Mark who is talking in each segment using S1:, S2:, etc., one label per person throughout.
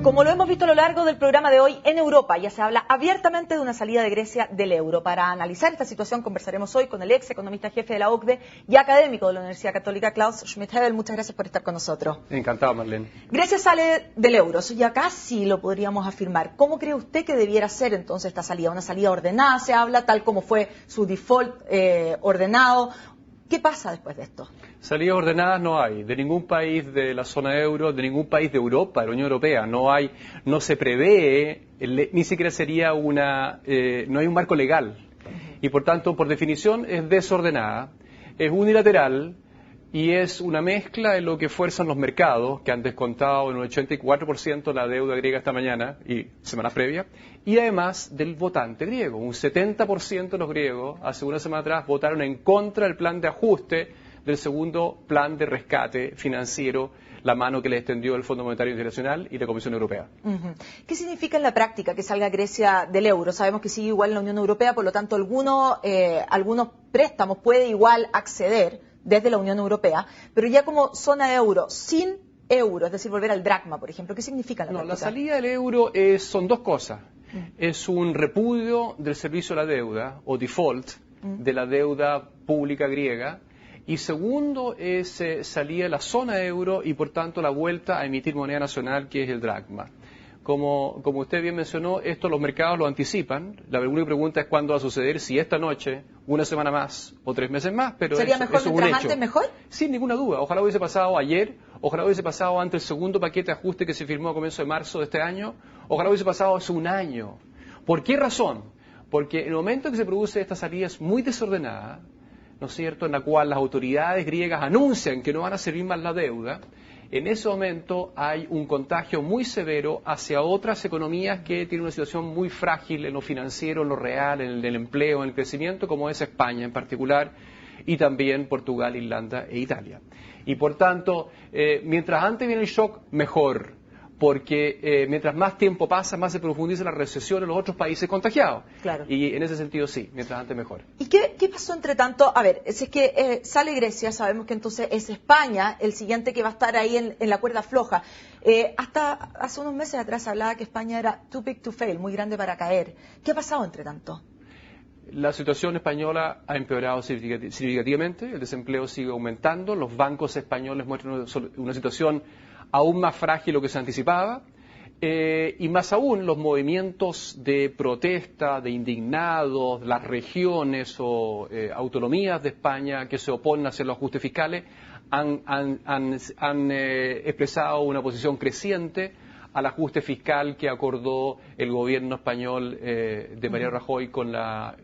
S1: Como lo hemos visto a lo largo del programa de hoy, en Europa ya se habla abiertamente de una salida de Grecia del euro. Para analizar esta situación conversaremos hoy con el ex economista jefe de la OCDE y académico de la Universidad Católica, Klaus Schmidhebbel. Muchas gracias por estar con nosotros.
S2: Encantado, Marlene.
S1: Grecia sale del euro, eso ya casi lo podríamos afirmar. ¿Cómo cree usted que debiera ser entonces esta salida? ¿Una salida ordenada se habla, tal como fue su default ordenado? ¿Qué pasa después de esto?
S2: Salidas ordenadas no hay, de ningún país de la zona euro, de ningún país de Europa, de la Unión Europea. No se prevé, ni siquiera sería no hay un marco legal. Y por tanto, por definición, es desordenada, es unilateral y es una mezcla de lo que fuerzan los mercados, que han descontado en un 84% la deuda griega esta mañana y semanas previas, y además del votante griego. Un 70% de los griegos, hace una semana atrás, votaron en contra del plan de ajuste del segundo plan de rescate financiero, la mano que le extendió el Fondo Monetario Internacional y la Comisión Europea.
S1: ¿Qué significa en la práctica que salga Grecia del euro? Sabemos que sigue igual en la Unión Europea, por lo tanto algunos préstamos puede igual acceder desde la Unión Europea, pero ya como zona euro, sin euro, es decir, volver al dracma, por ejemplo, ¿qué significa en la práctica?
S2: La salida del euro son dos cosas. Es un repudio del servicio a la deuda, o default, de la deuda pública griega, y segundo es salida de la zona euro y por tanto la vuelta a emitir moneda nacional, que es el dracma. Como usted bien mencionó, esto los mercados lo anticipan. La única pregunta es cuándo va a suceder, si esta noche, una semana más o 3 meses más, pero
S1: ¿sería mejor mientras antes mejor?
S2: Sin ninguna duda. Ojalá hubiese pasado ayer, ojalá hubiese pasado antes el segundo paquete de ajuste que se firmó a comienzo de marzo de este año, ojalá hubiese pasado hace un año. ¿Por qué razón? Porque en el momento en que se produce esta salida es muy desordenada, ¿no es cierto?, en la cual las autoridades griegas anuncian que no van a servir más la deuda. En ese momento hay un contagio muy severo hacia otras economías que tienen una situación muy frágil en lo financiero, en lo real, en el empleo, en el crecimiento, como es España en particular, y también Portugal, Irlanda e Italia. Y por tanto, mientras antes viene el shock, mejor, porque mientras más tiempo pasa, más se profundiza la recesión en los otros países contagiados.
S1: Claro.
S2: Y en ese sentido sí, mientras antes mejor.
S1: ¿Y qué pasó entre tanto? A ver, si es que sale Grecia, sabemos que entonces es España el siguiente que va a estar ahí en la cuerda floja. Hasta hace unos meses atrás hablaba que España era too big to fail, muy grande para caer. ¿Qué ha pasado entre tanto?
S2: La situación española ha empeorado significativamente, el desempleo sigue aumentando, los bancos españoles muestran una situación aún más frágil de lo que se anticipaba, y más aún los movimientos de protesta, de indignados, las regiones o autonomías de España que se oponen a hacer los ajustes fiscales han expresado una posición creciente al ajuste fiscal que acordó el gobierno español de Mariano Rajoy con la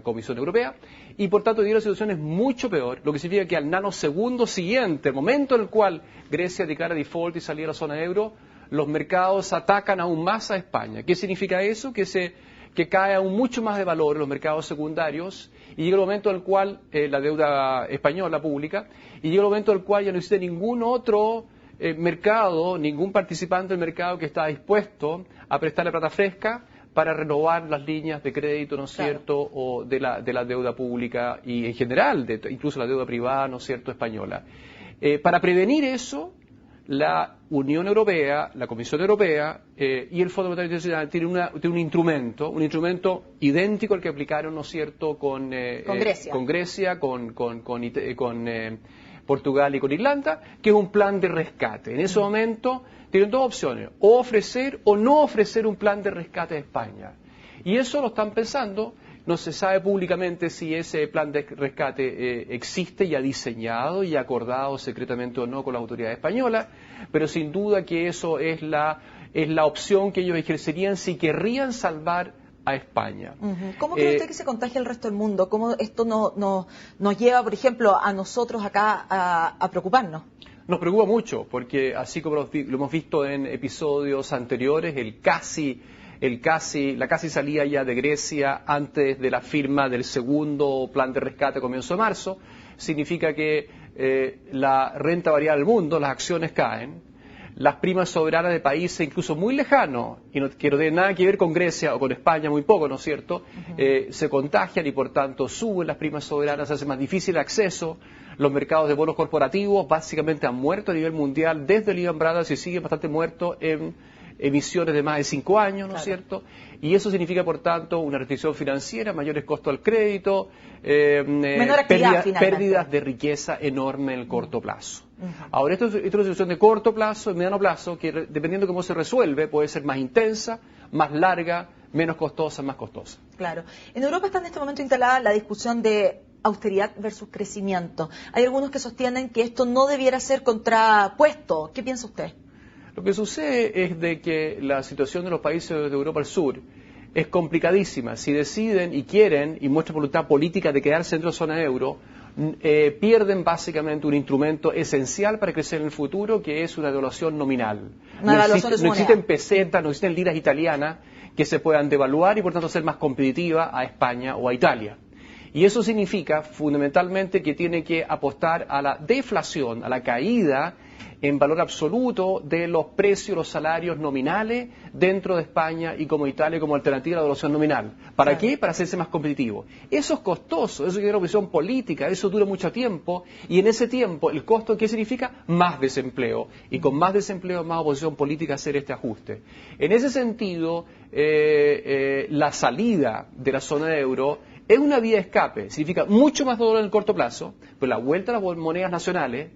S2: Comisión Europea, y por tanto la situación es mucho peor, lo que significa que al nanosegundo siguiente, el momento en el cual Grecia declara default y salía a la zona euro, los mercados atacan aún más a España. ¿Qué significa eso? Que cae aún mucho más de valor en los mercados secundarios, y llega el momento en el cual la deuda española pública, y llega el momento en el cual ya no existe ningún otro mercado, ningún participante del mercado que está dispuesto a prestarle plata fresca para renovar las líneas de crédito, ¿no es cierto?, o de la deuda pública y en general, incluso la deuda privada, ¿no es cierto?, española. Para prevenir eso, la Unión Europea, la Comisión Europea y el Fondo Monetario Internacional tienen un instrumento idéntico al que aplicaron, ¿no es cierto?, con Grecia, con Portugal y con Irlanda, que es un plan de rescate. En ese momento tienen dos opciones, o ofrecer o no ofrecer un plan de rescate a España. Y eso lo están pensando, no se sabe públicamente si ese plan de rescate existe ya diseñado y acordado secretamente o no con las autoridades españolas, pero sin duda que eso es la opción que ellos ejercerían si querrían salvar a España.
S1: ¿Cómo cree usted que se contagia el resto del mundo? ¿Cómo esto nos lleva, por ejemplo, a nosotros acá a preocuparnos?
S2: Nos preocupa mucho, porque así como lo hemos visto en episodios anteriores, la casi salida ya de Grecia antes de la firma del segundo plan de rescate a comienzo de marzo, significa que la renta variable del mundo, las acciones caen, las primas soberanas de países incluso muy lejanos, y que no tienen nada que ver con Grecia o con España, muy poco, ¿no es cierto?, se contagian y por tanto suben las primas soberanas, se hace más difícil el acceso. Los mercados de bonos corporativos básicamente han muerto a nivel mundial desde Lehman Brothers y siguen bastante muertos en emisiones de más de 5 años, ¿no es
S1: Claro.
S2: cierto? Y eso significa, por tanto, una restricción financiera, mayores costos al crédito,
S1: Menor actividad, finalmente.
S2: pérdidas de riqueza enorme en el corto plazo. Ahora, esto es una situación de corto plazo, de mediano plazo, que dependiendo de cómo se resuelve, puede ser más intensa, más larga, menos costosa, más costosa.
S1: Claro. En Europa está en este momento instalada la discusión de austeridad versus crecimiento. Hay algunos que sostienen que esto no debiera ser contrapuesto. ¿Qué piensa usted?
S2: Lo que sucede es de que la situación de los países de Europa del Sur es complicadísima. Si deciden y quieren y muestran voluntad política de quedarse dentro de la zona euro, pierden básicamente un instrumento esencial para crecer en el futuro, que es una devaluación nominal.
S1: Una devaluación de su
S2: no
S1: moneda.
S2: existen pesetas, no existen liras italianas que se puedan devaluar y por tanto ser más competitiva a España o a Italia. Y eso significa fundamentalmente que tiene que apostar a la deflación, a la caída en valor absoluto de los precios, los salarios nominales dentro de España y como Italia como alternativa a la devaluación nominal. ¿Para
S1: Claro.
S2: qué? Para hacerse más competitivo. Eso es costoso, eso tiene una presión política, eso dura mucho tiempo y en ese tiempo el costo, ¿qué significa? Más desempleo. Y con más desempleo, más oposición política a hacer este ajuste. En ese sentido, la salida de la zona de euro es una vía de escape, significa mucho más dolor en el corto plazo, pero la vuelta a las monedas nacionales,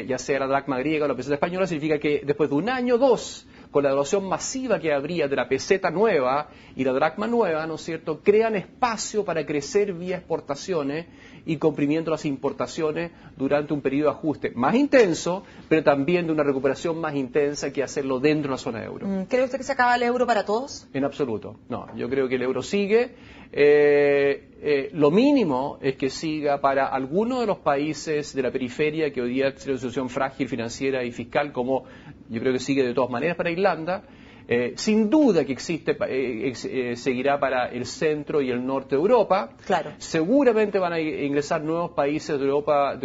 S2: ya sea la dracma griega o la peseta española, significa que después de un año o dos, con la devaluación masiva que habría de la peseta nueva y la dracma nueva, ¿no es cierto?, crean espacio para crecer vía exportaciones y comprimiendo las importaciones durante un periodo de ajuste más intenso, pero también de una recuperación más intensa que hacerlo dentro de la zona euro.
S1: ¿Cree usted que se acaba el euro para todos?
S2: En absoluto, no. Yo creo que el euro sigue. Lo mínimo es que siga para algunos de los países de la periferia que hoy día tienen una situación frágil financiera y fiscal, como yo creo que sigue de todas maneras para Irlanda. Sin duda que existe, seguirá para el centro y el norte de Europa.
S1: Claro.
S2: Seguramente van a ingresar nuevos países de Europa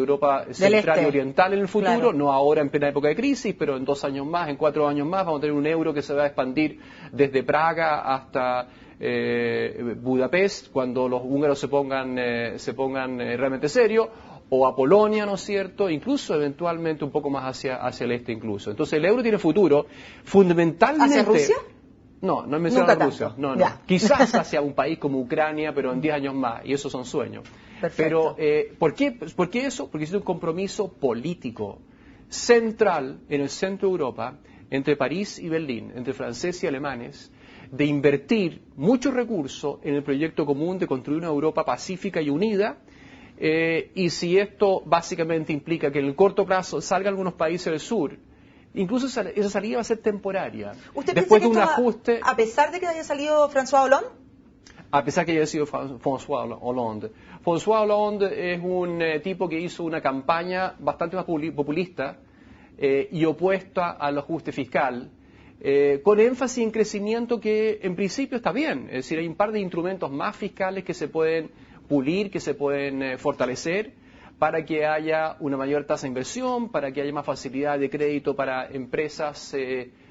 S2: central y
S1: este.
S2: oriental en el futuro,
S1: Claro.
S2: no ahora en plena época de crisis, pero en 2 años más, en 4 años más, vamos a tener un euro que se va a expandir desde Praga hasta Budapest, cuando los húngaros se pongan realmente serios, o a Polonia, ¿no es cierto?, incluso eventualmente un poco más hacia el este incluso. Entonces el euro tiene futuro, fundamentalmente...
S1: ¿Hacia Rusia?
S2: No, no he mencionado
S1: Nunca
S2: a Rusia.
S1: tanto.
S2: No.
S1: Ya.
S2: Quizás hacia un país como Ucrania, pero en 10 años más, y esos son sueños.
S1: Perfecto.
S2: Pero, ¿por qué eso? Porque existe un compromiso político central en el centro de Europa, entre París y Berlín, entre franceses y alemanes, de invertir muchos recursos en el proyecto común de construir una Europa pacífica y unida. Y si esto básicamente implica que en el corto plazo salgan algunos países del sur, incluso esa salida va a ser temporaria.
S1: ¿Usted
S2: Después
S1: piensa
S2: de
S1: que
S2: un ajuste,
S1: a pesar de que haya salido François Hollande?
S2: a pesar que haya sido François Hollande. François Hollande es un tipo que hizo una campaña bastante más populista y opuesta al ajuste fiscal, con énfasis en crecimiento que en principio está bien. Es decir, hay un par de instrumentos más fiscales que se pueden pulir, que se pueden fortalecer para que haya una mayor tasa de inversión, para que haya más facilidad de crédito para empresas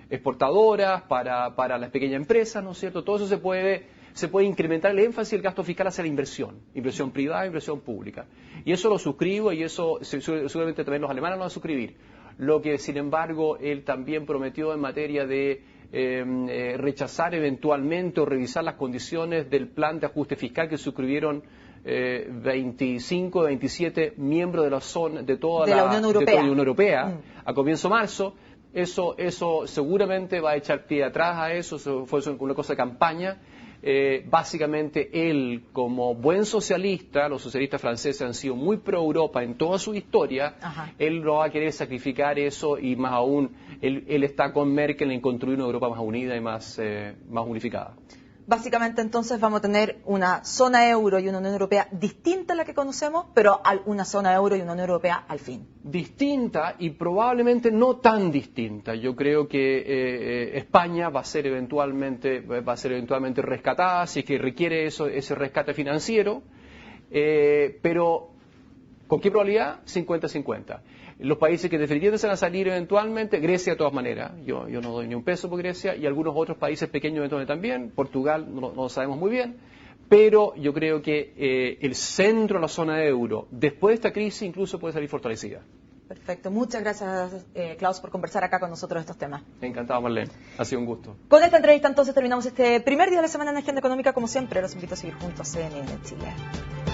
S2: exportadoras, para las pequeñas empresas, ¿no es cierto? Todo eso se puede incrementar el énfasis del gasto fiscal hacia la inversión privada, inversión pública. Y eso lo suscribo y eso seguramente también los alemanes lo van a suscribir. Lo que, sin embargo, él también prometió en materia de rechazar eventualmente o revisar las condiciones del plan de ajuste fiscal que suscribieron 25 de 27 miembros de la zona de toda la Unión Europea a comienzo de marzo. Eso seguramente va a echar pie atrás a eso fue una cosa de campaña. Básicamente él, como buen socialista, los socialistas franceses han sido muy pro-Europa en toda su historia.
S1: Ajá.
S2: Él no va a querer sacrificar eso y más aún, él está con Merkel en construir una Europa más unida y más unificada.
S1: Básicamente entonces vamos a tener una zona euro y una Unión Europea distinta a la que conocemos, pero una zona euro y una Unión Europea al fin. Distinta
S2: y probablemente no tan distinta. Yo creo que España va a ser eventualmente rescatada, si es que requiere ese rescate financiero, pero ¿con qué probabilidad? 50-50. Los países que definitivamente se van a salir eventualmente, Grecia de todas maneras, yo no doy ni un peso por Grecia, y algunos otros países pequeños eventualmente también, Portugal no lo sabemos muy bien, pero yo creo que el centro de la zona de euro, después de esta crisis, incluso puede salir fortalecida.
S1: Perfecto. Muchas gracias, Klaus, por conversar acá con nosotros de estos temas.
S2: Encantado, Marlene. Ha sido un gusto.
S1: Con esta entrevista entonces terminamos este primer día de la Semana en Agenda Económica. Como siempre, los invito a seguir juntos a CNN Chile.